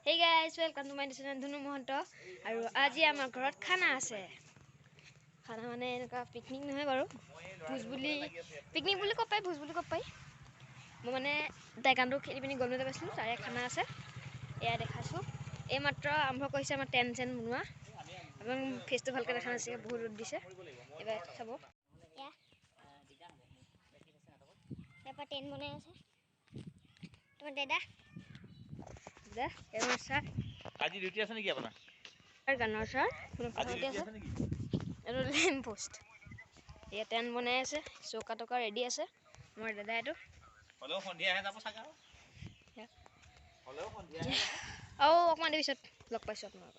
Hey guys, welcome to my channel Dhunu Mohanto. আৰু আজি আমাৰ ঘৰত খানা আছে। খানা মানে এনেকা পিকনিক নহয় বাৰু। ভোজ বুলি পিকনিক বুলি কপাই ভোজ বুলি কপাই। মই মানে টাইকান্ডো খেলি পিনি গলমেতে পাইছিলো তাৰে খানা আছে। এয়া দেখাছো। এই মাত্ৰ আৰম্ভ কৰিছে আমাৰ টেনচন বনোৱা। এবং ফেসটো ভালকে দেখা আছে বহুত ৰ'দ দিছে। এবাৰ চাব। এয়া এবাৰ টেন বনাই আছে। তোমাৰ দাদা আজি ডিউটি আছে নেকি আপোনাৰ? গানৰ স্যাৰ আজি ডিউটি আছে নেকি? আৰু লেম পোষ্ট এয়া টেন বনাই আছে চৌকা টকা ৰেডি আছে মোৰ দাদা এটো হলেও সন্ধিয়া আহে যাব সাগা হলেও সন্ধিয়া আহে অকমান দেৰি পিছত লগ পাইছো আপোনাক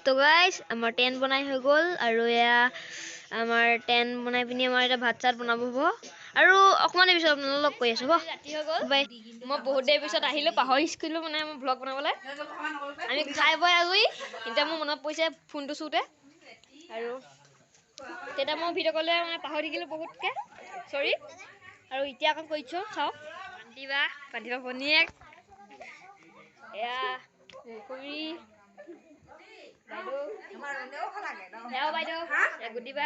তো গাইস আমাৰ টেন বনাই হৈ গল আৰু এয়া আমাৰ টেন বনাই পিনি আমাৰ এটা ভাত চাত বনাব হ'ব আৰু অকমান পিছত আপোনালোকক লগ কৰি আছো ৰাতি হৈ গল বাই মই বহুত দেৰি পিছত আহিলো পাহৰি স্কিলো মানে মই ব্লগ বনাবলৈ আমি খাই বৈ আজৰি এতিয়া মোৰ মনত পৰিছে ফোনটো চুতে আৰু তেতিয়া মই ভিডিঅ' কললে মানে পাহৰি থাকিলো বহুতকে সৰি আৰু এতিয়া আকৌ কৈছো চাও পান্তিবা ভনিয়েক এয়া খুৰী বাইদেউ গুটিবা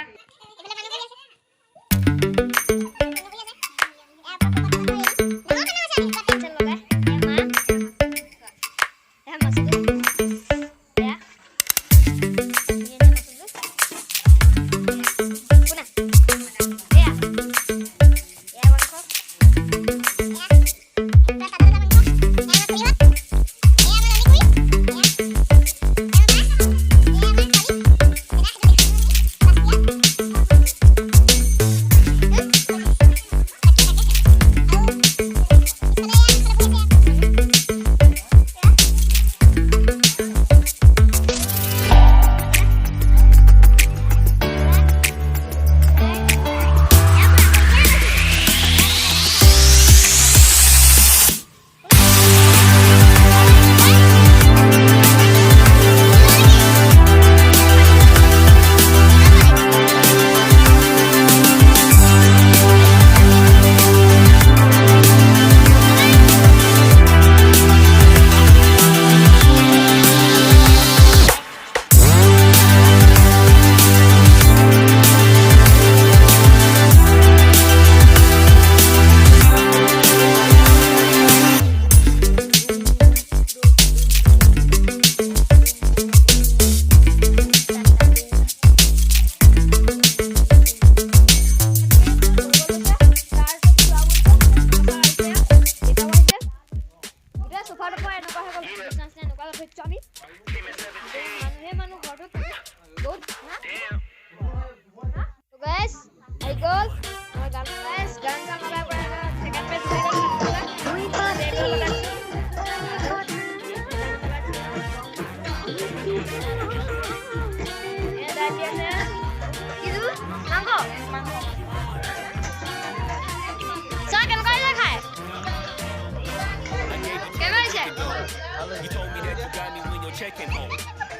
You told me that you got me when your check came home.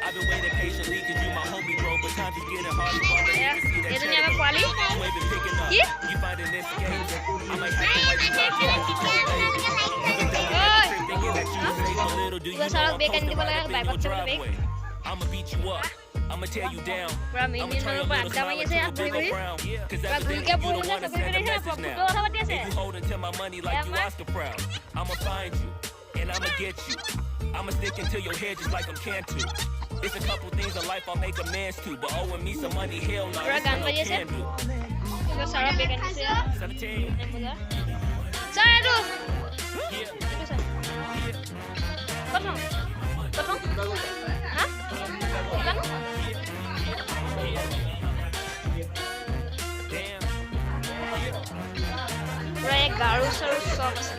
I've been waiting patiently cause you my homie, bro. But times is getting hard, so I এয়া need to see that এজনী আমাৰ check. পোৱালি You ain't been picking up. কি You finding this game. I might have to wait till I feel like you told me. You been done ঐ thinking that you safe a little. Do you Gua know salah I'm bacon posted di bawah right up in baik, your coba baik. driveway? I'ma beat you up. I'ma tear you down. পুৰা I'ma minute turn your পৰা little আড্ডা smile মাৰি into আছে a ইয়াত বহি big বহি frown. Cause পুৰা evidently ঘূৰিকে you বহি don't আছে wanna চবে send a কৰি আছে message ফটো now. কথা পাতি আছে And you holding to my money like you man. Oscar proud. I'ma find you and I'ma get you. I'ma stick into your head just like I'm Cantu. It's a couple things in life I'll make amends to, but owing me some money, hell no, Pura it's no ganbal yese? can do. Gua salah bacon দিছে 17, এমুদা sir এটো yeah. এটো sir প্রথম হ্যাঁ জানো Damn, পুৰা এক গাৰু চাৰু চব আছে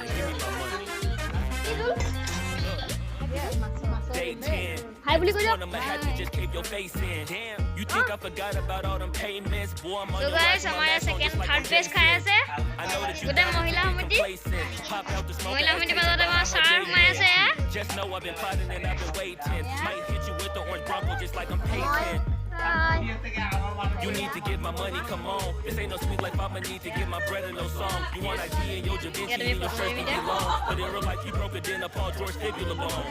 day 10. হাই বুলি কৈ I'ma have to just keep your face in. Damn, you think I forgot about all them payments? Boy, I'm on So your guys, watch, my আমাৰ last one second just like third I'm page খাই Jason. আছে I know that you গোটেই got মহিলা me সমিতি complacent. Pop out the smoke মহিলা and সমিতি take মাজত it আমাৰ out, ছাৰ I'm a সোমাই আছে J-Man. Just know I've been plotting and I've been waiting. Might hit you with the orange Bronco just like I'm Peyton. You need to get my money, come on. This ain't no sweet life, I'ma need to get my bread and no song. You want ID in your Da Vinci Gotta be and your shirt behind me to be there. long. But in real life, you broke it in a Paul George fibula bone.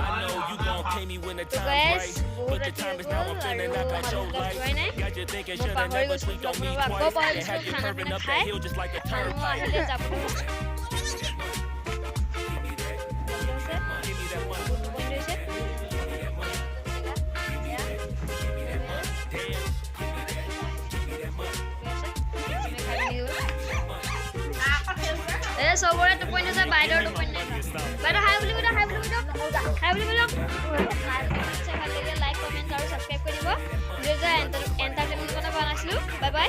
I know you gon' pay me when the time's guys, right. But the time is now, I'm finna knock out your life. Got you thinking, should I পাহৰি never গৈছো tweak on me আকৌ twice? পাহৰি And have গৈছো you খানা curving পিনা up খাই that hill just like a মই turnpike. আহিলে যাবলৈ Give me that, give me that money. Point হৈছে Give me that money. Give me that, give me that money. Damn, give me that money. চবৰে টোপনি আছে বাইদেউৰ টোপনি নাই বাইদেউ হাই বুলি কৈ দিয়ক হাই বুলি কৈ দিয়ক হাই বুলি কৈ দিয়ক ভাল লাগিলে লাইক কমেণ্ট আৰু ছাবস্ক্ৰাইব কৰি দিব ভিডিঅ'টো এণ্টাৰটেইনমেণ্ট কাৰণে বনাইছিলোঁ বাই বাই